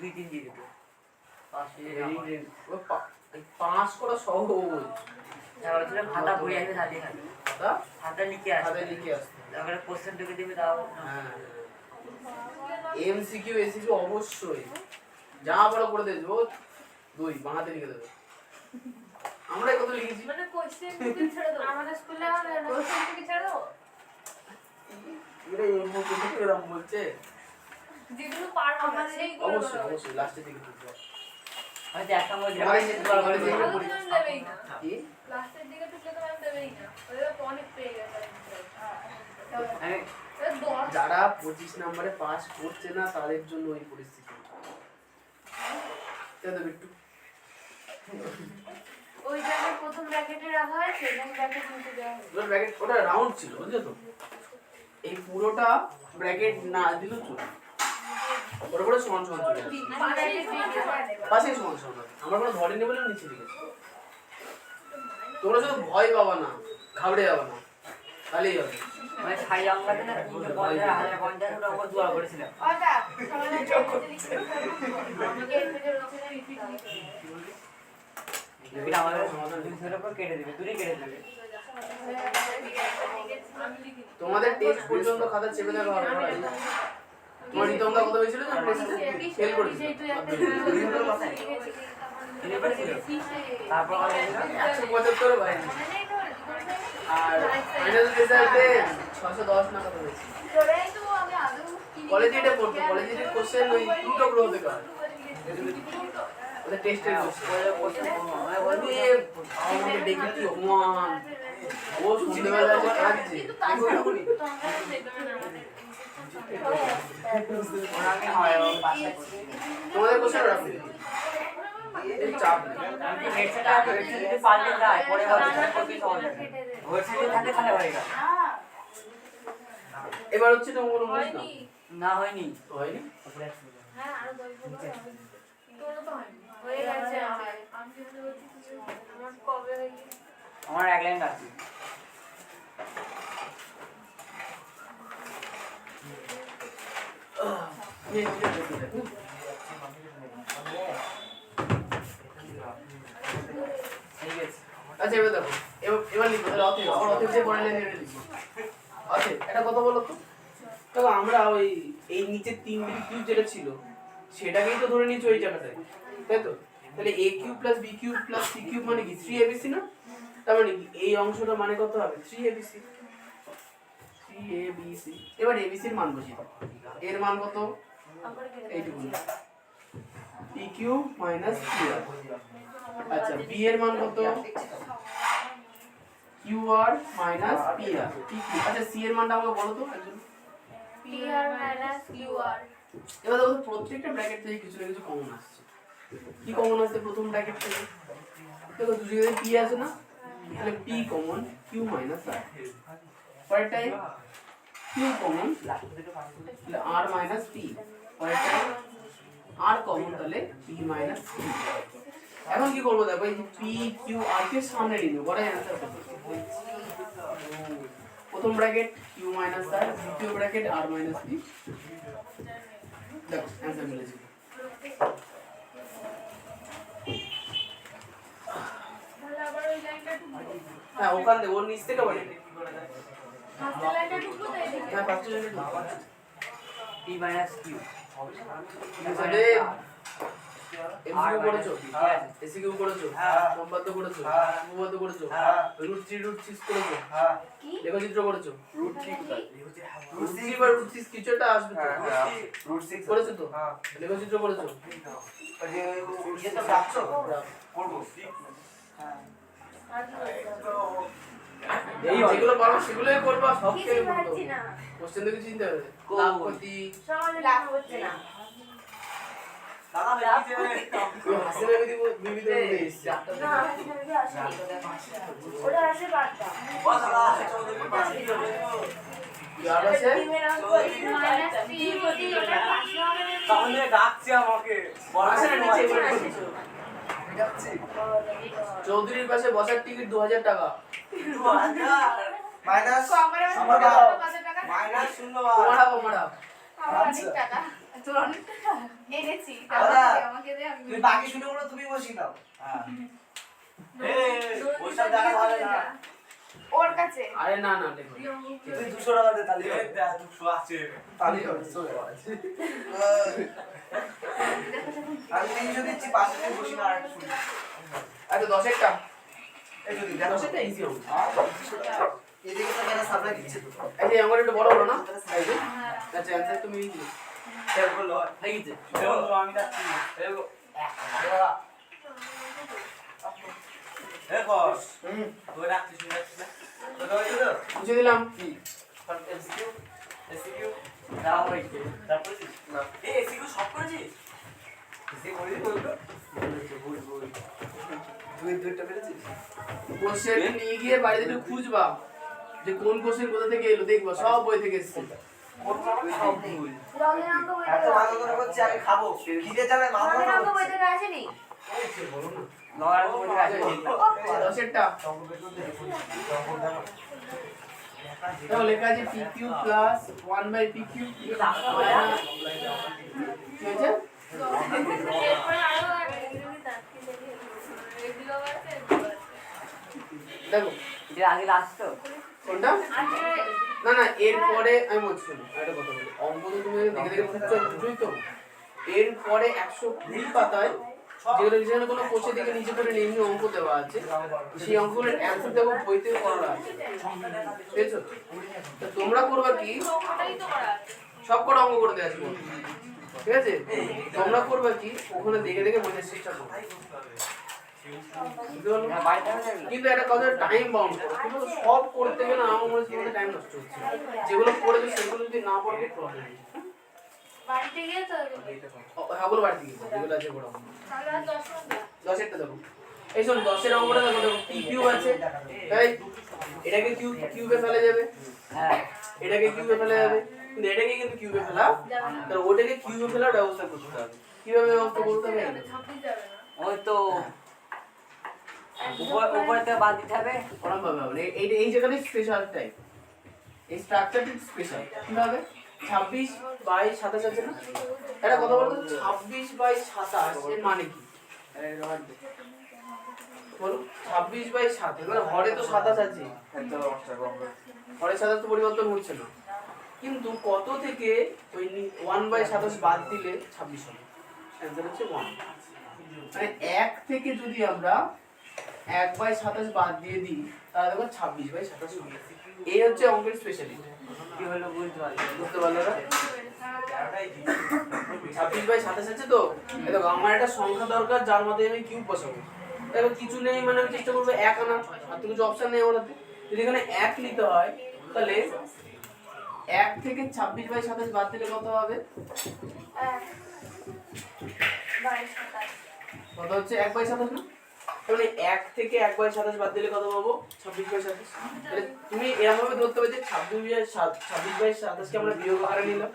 2-3 দিয়ে দিত পাস করা সহজ। তারপরে ছিল খাতা বই আসবে সাথে সাথে খাতা খাতা লিখে আসবে খাতায় লিখে আসতে। তারপরে কোশ্চেন ঢুকে দিবে তাও হ্যাঁ, এমসিকিউ এসিকিউ অবশ্যই যা বড় করে দেবো, 2 বাঁহাতে লিখে দেবে। আমরা কত লিখেছি? মানে কোশ্চেন বুকে ছেড়ে দাও আমাদের স্কুলে হবে না কোশ্চেন বুকে ছেড়ে দাও এরা এই মুখে এরকম বলছে। যেগুলো পারবো না সেইগুলো অবশ্যই অবশ্যই লাস্টের দিকে লিখবে। হয়তো একটা মধ্যে আমাদের যে ভালো করে যেগুলো দেখে পড়ি- দেবেই না কি? লাস্টের দিকে ঢুকলে তো ম্যাম দেবেই না ওরা তো অনেক পেয়ে গেছে আমি যারা 25 নম্বরে পাস করছে না তাদের জন্য ওই পরিস্থিতি। এটা তো একটু ওই জায়গায় প্রথম ব্র্যাকেটে রাখা হয়েছে এবং ব্র্যাকেট নিচে দেওয়া হয়েছে ওটা ব্র্যাকেট ওটা রাউন্ড ছিল বুঝলে তো, এই পুরোটা ব্র্যাকেট না দিলেও চলে, ওর উপরে সমান সমান চলে আসে। পাশে সমান সমান আছে। আমার কোনো ধরেনি বলে নিচে লিখেছি। তোমরা শুধু ভয় পাবা না, ঘাবড়ে যাবা না, তাহলেই হবে। মানে 6 অঙ্কতে না 350 ওটা উপর দোয়া করেছিলাম ওটা সবাই আমাকে এর থেকে রচনা রিপিট লিখে এটা আমাদের 200 উপর কেটে দেবে দূরে কেটে দেবে আমি লিখি তোমাদের টেস্ট পর্যন্ত খাতা চেপে দেখা হবে না। তোমার রিতমদা কত হয়েছিল না টেস্টে ফেল করেছিল। তারপর 175 ভাই, আর ফাইনাল রেজাল্টে 610 না কত হয়েছে। কলেজে এটা পড়তো, কলেজে যে কোশ্চেন ওই দুটো গ্রহ থেকে হয় ওদের টেস্টের কোশ্চেন। আমাকে দেখি কি অপমান, ও সন্ধ্যেবেলা এসে কাঁদছে। আমি হয় তোমাদের কোশ্চেন রাখবে এই চাপ নেই। আমি হেডসেটটা যদি পাল্টে যায় পরে হবে কত সহজ হবে ওয়েবসাইটে থাকে তাহলে হয়ে গেল এবার হচ্ছে তো কোনো বুঝ না না হয়নি হয়নি। হ্যাঁ আরো 10 বছর তোর তো হয়নি হয়ে গেছে আমি যেটা বলছি আমার কবে হয়ে গেছে আমার এক লাইন আছে আচ্ছা এবার দেখো, এবার লিখো তাহলে অতএব আমার অতএব যে পড়ে লাইন এটা লিখো। অতএব এটা কত বলো তো? দেখো আমরা ওই এই নিচে 3 বিট কিউব যেটা ছিল সেটাকেই তো ধরে নিয়েছি ওই জায়গাটায়, তাই তো? তাহলে a cube plus b cube plus c cube মানে কি 3abc না? তার মানে কি এই অংশটা মানে কত হবে 3abc। 3abc এবার abc এর মান বসিয়ে দাও। এর মান কত? এইটুকু p কিউব মাইনাস qr। আচ্ছা b এর মান কত? qr minus pr। আচ্ছা c এর মানটা আমাকে বলো তো একজন। pr minus qr এবার দেখো প্রত্যেকটা ব্র্যাকেট থেকে কিছু না কিছু কমন আসছে। কি কমন আসছে প্রথম ব্র্যাকেট থেকে? দেখো দুই জায়গায় p আছে না, তাহলে p common q minus r। পরের টাইম q কমন তাহলে r মাইনাস p। পরের টাইম r কমন তাহলে p মাইনাস q। এখন কি করব দেখো এই যে p q r কে সামনে নিয়ে নেব, বড় অ্যানসার করব। প্রথম ব্র্যাকেট q মাইনাস r, দ্বিতীয় ব্র্যাকেট r মাইনাস p। দেখো অ্যানসার মিলেছে। তাহলে আবার ওই লাইনটা টুকবো হ্যাঁ ওখান থেকে ওর নিচ থেকে বলে ফার্স্ট লাইনটা টুকবো তো এদিকে হ্যাঁ first unit p minus q তাহলে এমসিকিউ করেছো, এসিকিউ করেছো, সম্পাদ্য করেছো, উপপাদ্য করেছো, √3 করেছো, কি লেখচিত্র করেছো। √3 কোথায়? √3 বা √6 কিছু একটা আসবে তো। √6 করেছো তো? লেখচিত্র করেছো। ওই যে ইয়ে তো রাখছো করব আর কি বলছো? এই যেগুলো পারো সেগুলোই করবা, সব কিছুই থেকে করতে পারছি হবে। না কোশ্চেন দেখে চিনতে হবে। লাভ ক্ষতি, সমাজে লাভ হচ্ছে না দাদা লিখে হাসিনা বিধি বিবিধ মধ্যে এসছে না আসেনি ওটা আসে বারটা কি আর আছে মাইনাস 3 যদি ওটা পাশে হবে না তাহলে ডাকছে আমাকে আসে না নিচে বলে বড় নিচে। চৌধুরীর পাশে বসার টিকিট 2000 টাকা মাইনাস কমরে আমার কত বাবা। টাকা মাইনাস শূন্য তোমার মারা আমার অনেক টাকা তোর অনেক টাকা এনেছি দাদা, আমাকে দে আমি তুমি বাকি শুনে বলো তুমি বসি দাও হ্যাঁ ওইসব দেখা ভালো না ওর কাছে আরে না না দেখো তুই 200 টাকা দে তাহলে হবে। 200 আছে তাহলে হবে আমি 300 দিচ্ছি পাশে তুমি বসি না আরেকটু শুনি আচ্ছা 10 টা এই যদি দেখো 10 টা ইজি হবে এদিকে তো কেন সামনে দিচ্ছে তো এই যে আমার একটু বড় বড় না এই যে আচ্ছা অ্যানসার তুমি ইজি খেয়াল করলো হয়ে গেছে আমি যাচ্ছি দেখো হুম তুই রাখছিস শুনে যাচ্ছিস না তো দাও তো বুঝে দিলাম কি এমসিকিউ এমসিকিউ দাও হইছে তারপরে না এই এমসিকিউ সব করেছিস এসে করি বলতো তুই দুইটা পেরেছিস কোশ্চেন নিয়ে গিয়ে বাড়িতে একটু খুঁজবা যে কোন কোশ্চেন কোথা থেকে এলো দেখবা সব বই থেকে এসেছে সব ভুল রঙের অঙ্ক বই এত ভালো করে করছি আমি খাবো খিদে জানে মাথা রঙের অঙ্ক বই হচ্ছে থেকে আসেনি নয়ার মধ্যে আছে 10 টা দেখো লেখা আছে PQ প্লাস 1/PQ কি হয়েছে এরপরে আরো এগুলো আছে দেখো এটা আগে লাস্ট তো কোনটা না না এরপরে আমি বলছি শোনো একটা কথা বলি অঙ্ক তো তুমি দেখে দেখে বুঝছোই তো এরপরে 120 পাতায় যেখানে কোনো কোষে দিকে নিচে করে এমনি অঙ্ক দেওয়া আছে সেই অঙ্কগুলোর অ্যান্সার দেখো বইতে করা আছে বুঝেছো তো তোমরা করবা কি ওটাই তো করা আছে সব কটা অঙ্ক করে দেওয়া আছে ঠিক আছে তোমরা করবা কি ওখানে দেখে দেখে বোঝার চেষ্টা করো বুঝতে পারলে? বাড়িতে হবে না কিন্তু একটা কথা টাইম বাউন্ড করো কিন্তু সব করতে গেলে আমার মনে হচ্ছে টাইম নষ্ট হচ্ছে যেগুলো পড়েছো সেগুলো যদি না পড়বে প্রবলেম বাড়িতে গিয়ে তো হ্যাঁ ওগুলো বাড়তি গেছে যেগুলো আছে বড় তাহলে আর 10 ঘন্টা 10 দেখো এই শোন 10 এর অঙ্কটা দেখো দেখো পি কিউ আছে তাই এটাকে কিউবে ফেলা যাবে হ্যাঁ এটাকে কিউবে ফেলা যাবে কিন্তু এটাকে কিন্তু কিউবে ফেলা তাহলে ওটাকে কিউবে ফেলার ব্যবস্থা করতে হবে কিভাবে ব্যবস্থা করতে হবে ছাপি যাবে না ওই তো উপরে থেকে বাদ দিতে হবে ওরকম ভাবে হবে এই জায়গাটা স্পেশাল টাইপ এই স্ট্রাকচারটি স্পেশাল কিভাবে 26/27 আছে না এটা কথা বলতো 26/27 এর মানে কি বলো 26/7 মানে হরে তো 27 আছে হরে 27 তো পরিবর্তন হচ্ছে না কিন্তু কত থেকে ওই 1/27 বাদ দিলে 26 হবে অ্যানসার হচ্ছে 1 মানে 1 থেকে যদি আমরা 1/27 বাদ দিয়ে দিই তাহলে দেখো 26/27 হবে এই হচ্ছে অঙ্কের স্পেশালিটি কি হলো বুঝতে পারলি বুঝতে পারলে না 26/27 আছে তো এই দেখো আমার একটা সংখ্যা দরকার যার মধ্যে আমি কিউব বসাবো দেখো কিছু নেই মানে আমি চেষ্টা করবো 1 আনা আর তো কিছু অপশন নেই আমার হাতে যদি এখানে 1 নিতে হয় তাহলে 1 থেকে 26/27 বাদ দিলে কত হবে কত হচ্ছে 1/27 না তাহলে 1 থেকে 1/27 বাদ দিলে কত পাবো 26/27 তাহলে তুমি এরকম ভাবে ধরতে হবে যে 26/27 কে আমরা বিয়োগ আকারে নিলাম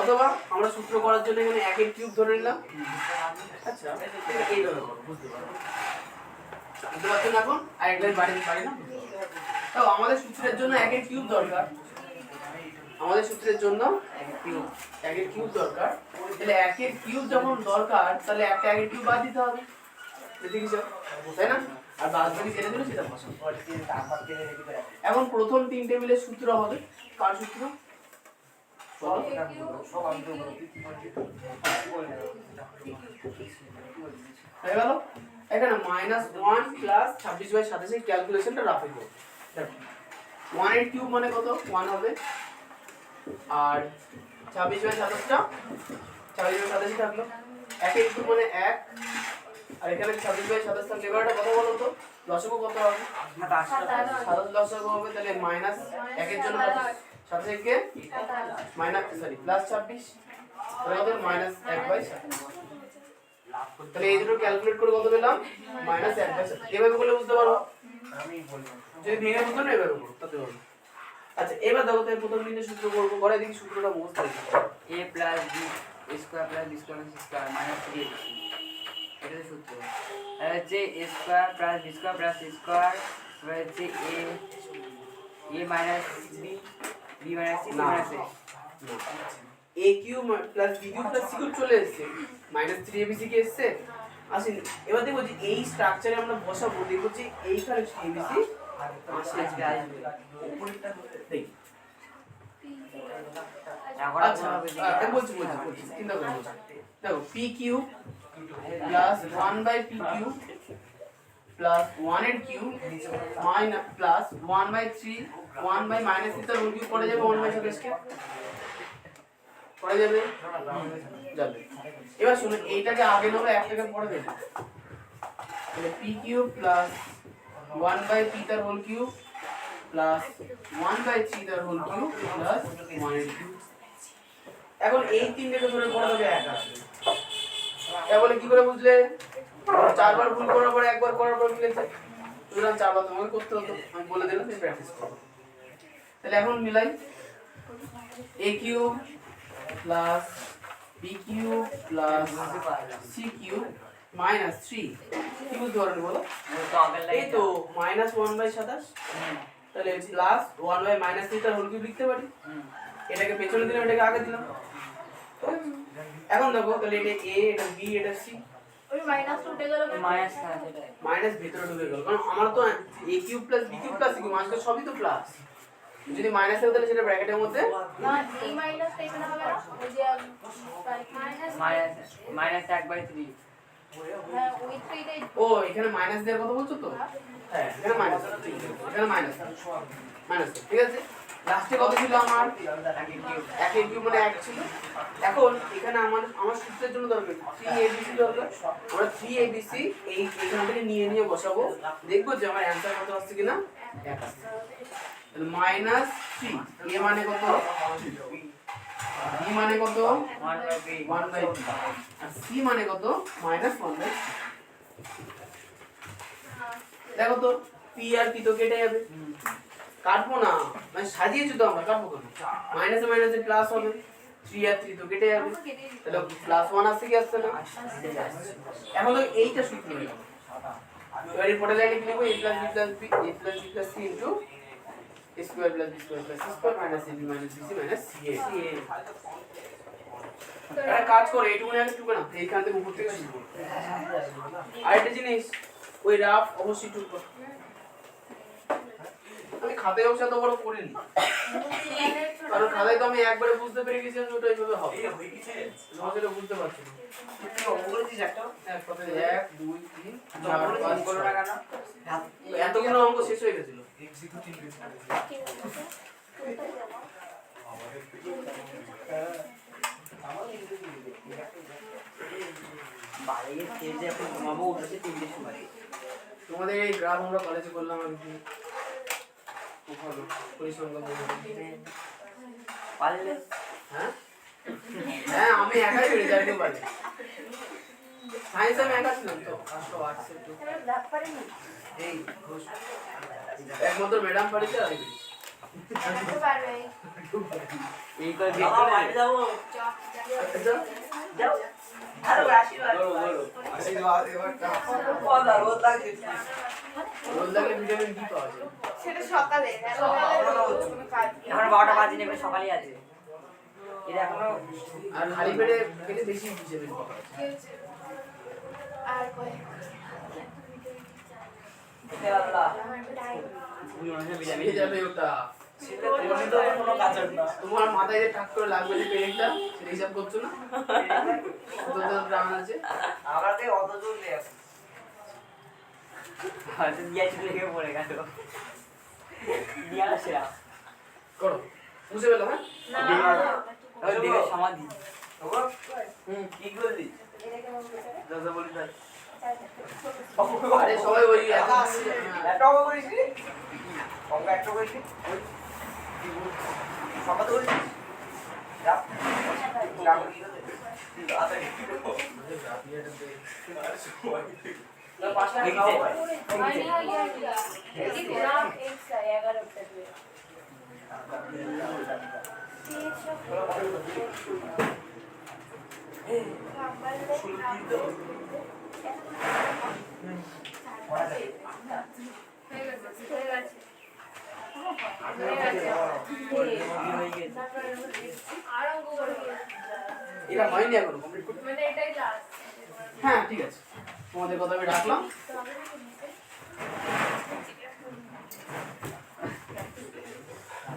অথবা আমরা সূত্র করার জন্য এখানে 1 এর কিউব ধরে নিলাম আচ্ছা এইভাবে করো বুঝতে পারো বুঝতে পারছেন এখন আর এক লাইন বাড়ি না তো আমাদের সূত্রের জন্য 1 এর কিউব দরকার আমাদের সূত্রের জন্য 1 এর কিউব দরকার তাহলে 1 এর কিউব যখন দরকার তাহলে একটা 1 এর কিউব বাদ দিতে হবে দেখি স্যার তাই না আর বাদ বাকি যেটা দিল সেটা বসাবো এখন প্রথম 3 টেবিলের সূত্র হবে কার সূত্র হয়ে গেল এখানে -1 প্লাস 26/27 এর ক্যালকুলেশনটা রাফে করব দেখো 1 এর কিউব মানে কত 1 হবে আর 26/27 টা 26/27 থাকলো 1 এর কিউব মানে 1 আর এখানে 26/27 থাকলে এবারটা কত বলো তো লসাগু কত হবে 27 লসাগু হবে তাহলে মাইনাস 1 এর জন্য 27 কে মাইনাস প্লাস 26 তাহলে কত -1/27 তাহলে এই দুটো ক্যালকুলেট করে কত পেলাম -1/7। এভাবে বলে বুঝতে পারো, আমি বলবো যদি ভেঙে বুঝতে না এভাবে করো তাতে পারো। আচ্ছা এবার দেখো তাই প্রথম দিনে সূত্র করবো, করে দেখি সূত্রটা মুখস্থ রেখে a plus b square plus b square square minus 3 এটা হচ্ছে সূত্র। আর হচ্ছে a square plus b square plus c square হচ্ছে a minus b b minus c না। Minus a a cube plus b cube plus c cube চলে এসেছে, -3abc কি এসেছে আসেনি। এবার দেখো যে এই স্ট্রাকচারে আমরা বসাবো, দেখো যে এইখানে 3abc আসছে আজকে আসবে। দেখি। এখন আচ্ছা আমি বলছি চিন্তা করো না। দেখো p cube plus 1/p cube plus 1 এর cube minus plus 1/3 1 minus theta whole cube পড়ে যাবে 1/27 কে পড়ে যাবে যাবে। এবার শুনো এইটাকে আগে নেবো একটাকে পরে দেব, তাহলে p কিউব প্লাস 1/p তার হোল কিউব প্লাস 1/3 তার হোল কিউব প্লাস 1 এর কিউব। এখন এই তিনটাকে ধরে পড়া যাবে এক আসবে। তাহলে কি করে বুঝলে? চারবার ভুল করার পরে একবার করার পর মিলেছে, সুতরাং চারবার তোমাকে করতে হতো, আমি বলে দিলাম তুমি প্র্যাকটিস করো। তাহলে এখন মিলাই a cube plus b cube plus c cube minus 3 কি বুঝতে পারবে বলো? তো আগের এই তো -1/27, তাহলে প্লাস 1/-3 তার হোল কিউব লিখতে পারি। এটাকে পেছনে দিলাম, এটাকে আগে দিলাম। এখন দেখো তাহলে এটা a এটা b এটা c, ওই মাইনাস উঠে গেল মাইনাস সেটা মাইনাস ভিতরে ঢুকে গেল, কারণ আমার তো a cube plus b cube plus c cube মাঝখানে সবই তো প্লাস। যদি মাইনাস থাকে তাহলে সেটা ব্র্যাকেটের মধ্যে না এই মাইনাস এখানে হবে না, ওই যে মাইনাস মাইনাস 1/3 হ্যাঁ ওই 3 টাই ও এখানে মাইনাস দেওয়ার কথা বলছো তো? হ্যাঁ এখানে মাইনাস, ঠিক আছে এখানে মাইনাস মাইনাস, ঠিক আছে। লাস্টে কত ছিল আমার? 1 এর কিউব মানে 1 ছিল। এখন এখানে আমার সূত্রের জন্য দরকার 3abc দরকার। আমরা 3abc এইখান থেকে নিয়ে বসাবো, দেখবো যে আমার অ্যানসার কত আসছে কিনা 1 আসছে। তাহলে -3 a মানে কত, b মানে কত 1/3 আর c মানে কত -1/3। দেখো তো p আর p তো কেটে যাবে, কাটবো না মানে সাজিয়েছি তো আমরা, কাটবো কেন? মাইনাসে মাইনাসে প্লাস হবে, 3 আর 3 তো কেটে যাবে, তাহলে +1 আসছে কি আসছে না? এখন তো এইটা সূত্র হয়ে গেল। এবার এই পরের লাইনে কি লিখবো? a + b + b a + b + c * a square + b square + c square - ab - bc - ca। একটা কাজ করো, এইটুকুনি আগে টুকে না, এইখান থেকে উপর থেকে শুরু করো। আরেকটা জিনিস, ওই রাফ অবশ্যই টুক করো। আমি খাতায় অবশ্য এত বড় করিনি, কারণ খাতায় তো আমি একবারে বুঝতে পেরে গেছিলাম যে ওটা এইভাবে হবে, তোমাকে সেটা বুঝতে পারছি না। হ্যাঁ, খাতায় 1 2 3 4 5 করো না কেন? এতগুলো অঙ্ক শেষ হয়ে গেছিল। বাইরে স্টেজে এখন ঘুমাবো, উঠেছে 3টের সময়। তোমাদের এই গ্রাফ আমরা কলেজে করলাম আর কি, খুব ভালো পরিসংখ্যান বলে। পারলে হ্যাঁ হ্যাঁ আমি একাই রেজাল্টও পারি, সায়েন্স আমি একা ছিলাম তো, আসলে আর্টস একটু ব্যাক পারেনি এই ঘোষ একমাত্র ম্যাডাম পারিছে আর আমি বুঝতে পারবে এই করে বের করে বাইরে যাবো। যাও আরে আশীর্বাদ আশীর্বাদ এবারটা কথা রোজ লাগছে। রোজ লাগলে ভিটামিন ডি পাওয়া যায়। সেটা সকালে এখন কোনো কাজ নেই। এখন 12টা বাজে নেবে, সকালেই আছে। এটা এখনো আর খালি পেটে খেলে বেশি ভিটামিন পাওয়া যায়। কি হচ্ছে? আর কয়েক খেলাধুলা খেয়ে যাবে ওটা, কোনো কাজের না। তোমার মাথায় যে টাক করে লাগবে যে পেরেকটা সেটা হিসাব করছো না, কত প্রাণ আছে। আমাকে অত জোর নেই এখন। হয়তো দিয়াছি লেগে পড়ে গেল। দিয়া আসে করো বুঝে পেলো? হ্যাঁ ওই দিকে সমাধি। কি করলি দাদা বলি তাই, আরে সবাই ওই একটা আসছে। একটা অঙ্ক করিস নি? অঙ্ক একটা করিস নি? সকালে করিস? যা। পাঁচটা খাওয়া হয় হয়নি হয়নি এদিক ঘোরাও এক্সট্রা 11টা দিয়ে হয়ে গেছে আর অঙ্ক করে এটা হয়নি এখন কমপ্লিট করতে মানে এটাই লাস্ট হ্যাঁ ঠিক আছে তোমাদের কথা আমি রাখলাম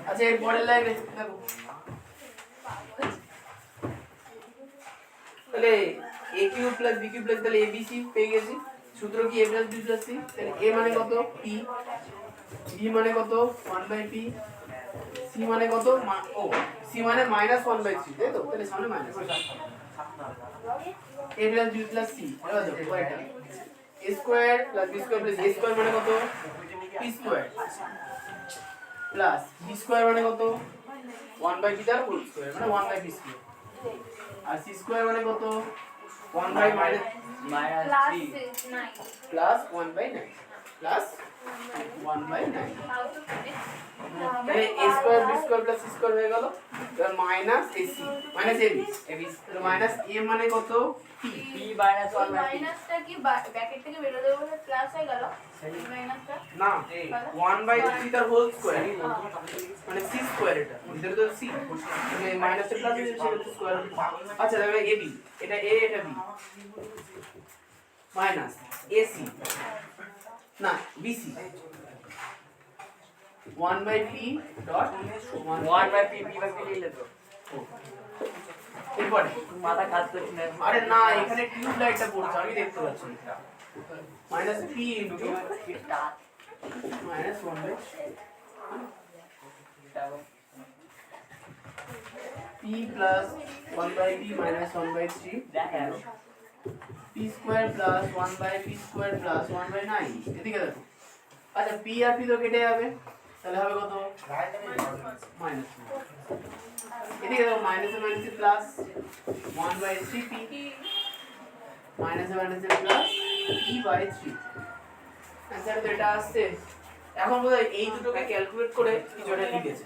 আচ্ছা এর পরের লাইনে দেখো তাহলে a cube plus b cube plus তাহলে abc পেয়ে গেছি সূত্র কি a plus b plus c তাহলে a মানে কত p b মানে কত 1/p c মানে কত ও c মানে -1/3 তাই তো তাহলে সামনে minus a plus b plus c এবার দেখো পরেরটা a square plus b square plus a square মানে কত p square plus b square মানে কত 1/p তার হোল স্কয়ার মানে 1/p স্কয়ার আর c স্কয়ার মানে কত 1/- class 3 9 plus 1/9 plus 1/9 how to finish তাহলে a square b square plus c square হয়ে গেল এবার মাইনাস ac মাইনাস ab তাহলে মাইনাস a মানে কত p p minus 1 by p মাইনাসটা কি ব্র্যাকেট থেকে বের হয়ে যাবে প্লাস হয়ে গেল মাইনাসটা না 1/3 তার হোল স্কয়ার মানে c স্কয়ার এটা ভিতরে তো c মানে মাইনাস এর প্লাস এর স্কয়ার আচ্ছা তাহলে ab এটা a এটা b মাইনাস ac না bc 1/p dot 1 by p p by p লিখলে তো এরপরে মাথা কাজ করছে না আরে না এখানে টিউব লাইটটা পড়ছে আমি দেখতে পাচ্ছি minus p into minus 1/3 p plus 1/p minus 1/3 দেখো p square plus 1/p square plus 1/9 এদিকে দেখো আচ্ছা p আর p তো কেটে যাবে তাহলে হবে কত মাইনাস এদিকে দেখো minus minus plus 1/3p minus minus plus p/3 answer তো এটা আসছে এখন বোধহয় এই দুটোকে ক্যালকুলেট করে কিছুটা লিখেছে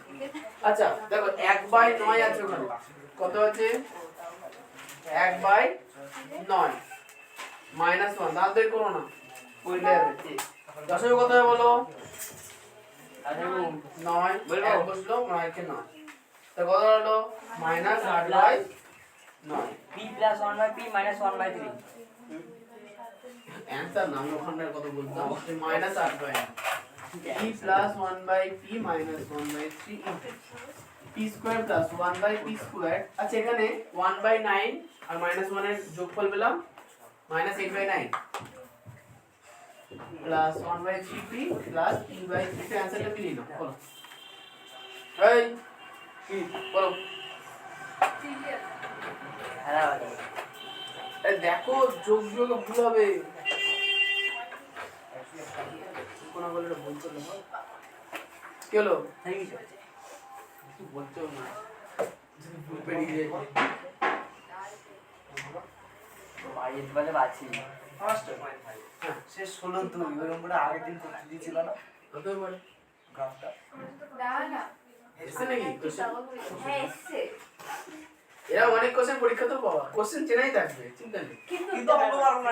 আচ্ছা দেখো 1/9 আছে ওখানে কত আছে 1/9 -1 দাও বের করো না পড়লে হবে দশমিক কত হবে বলো আচ্ছা 9 বলবো? এক বসলো 9 কে 9 তো কত হলো -8/9 p plus 1 by p minus 1 by 3 answer नाम ওখানে কত বলতাম -8/9 p plus 1/p minus 1/3 into p square plus 1/p square আচ্ছা এখানে 1/9 আর -1 এর যোগফল পেলাম -8/9 plus 1/3p plus p/3 তে आंसरটা মিলিয়ে নাও বলো এই কি বলো হ্যালো এই দেখো যোগ যোগ ভুল হবে কোন বলে এটা ভুল করলে কি হলো থ্যাংক ইউ কিছু বলছো না যদি ভুল পেরিয়ে যায় বাড়ির বলে বাঁচি ফার্স্ট শেষ 16 2 এরকম করে আগের দিন করতে দিয়েছিল না কত বলে গ্রাফটা দাও না এসে নাকি কোশ্চেন হ্যাঁ এসছে এরা অনেক কোশ্চেন পরীক্ষা তো পাওয়া কোশ্চেন চেনাই থাকবে চিন্তা নেই কিন্তু অঙ্ক পারবো না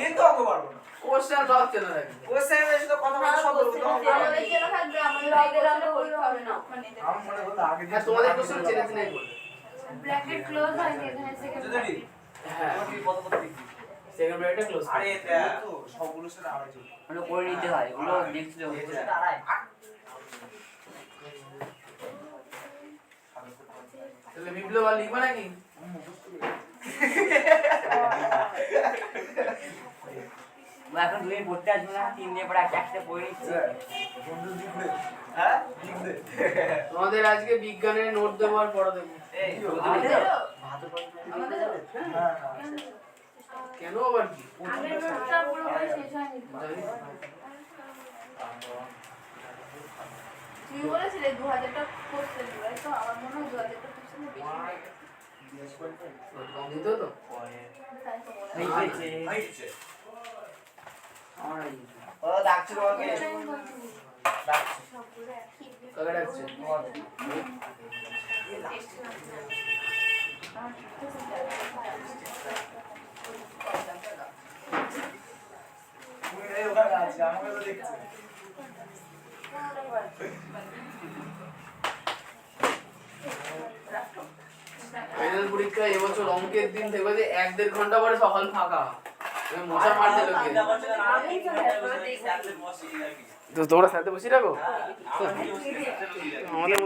কিন্তু অঙ্ক পারবো না কোশ্চেন সব চেনা থাকবে কোশ্চেন এসে তো কথা বলে সব বলবো তো অঙ্ক পারবো না। আমাদের জন্য থাকবে আমাদের আগের আমরা পরীক্ষা হবে না মানে আমার মনে হলো আগে হ্যাঁ তোমাদের কোশ্চেন চেনা চেনাই করবে ব্র্যাকেট ক্লোজ হয়নি এখানে সেকেন্ড যদি হ্যাঁ কত কত দেখি সেকেন্ড ব্র্যাকেটটা ক্লোজ আরে দেখ তো সবগুলোর সাথে আড়াই চলবে ওগুলো করে নিতে হয় ওগুলো দেখছিল তাহলে বিপ্লব আর লিখবা নাকি এখন তুমি পড়তে আসবে না 3 দিন পরে একটা পড়ে নিচ্ছি বন্ধু লিখবে হ্যাঁ লিখবে তোমাদের আজকে বিজ্ঞানের নোট দেবো আর পড়া দেবো এই আমাদের আমাদের হ্যাঁ কেন আবার কি আগের নোটটা পুরো হয়ে শেষ হয়নি জানি না। তুমি বলেছিলে 2000টা কোশ্চেন দিবে তো আমার মনে হয় 2000টা কোশ্চেন বেশি হয়ে গেছে কম দিত তো আমার ও ডাকছে তোমাকে ডাকছে কাকে ডাকছে তুমি এই ওখানে আছে আমাকে তো দেখছে ফাইনাল পরীক্ষা এবছর অঙ্কের দিন দেখবে যে 1-1.5 ঘন্টা পরে সকাল ফাঁকা তুমি মশা মারতে লোকে তো তোমরা সাথে বসে রাখো আমাদের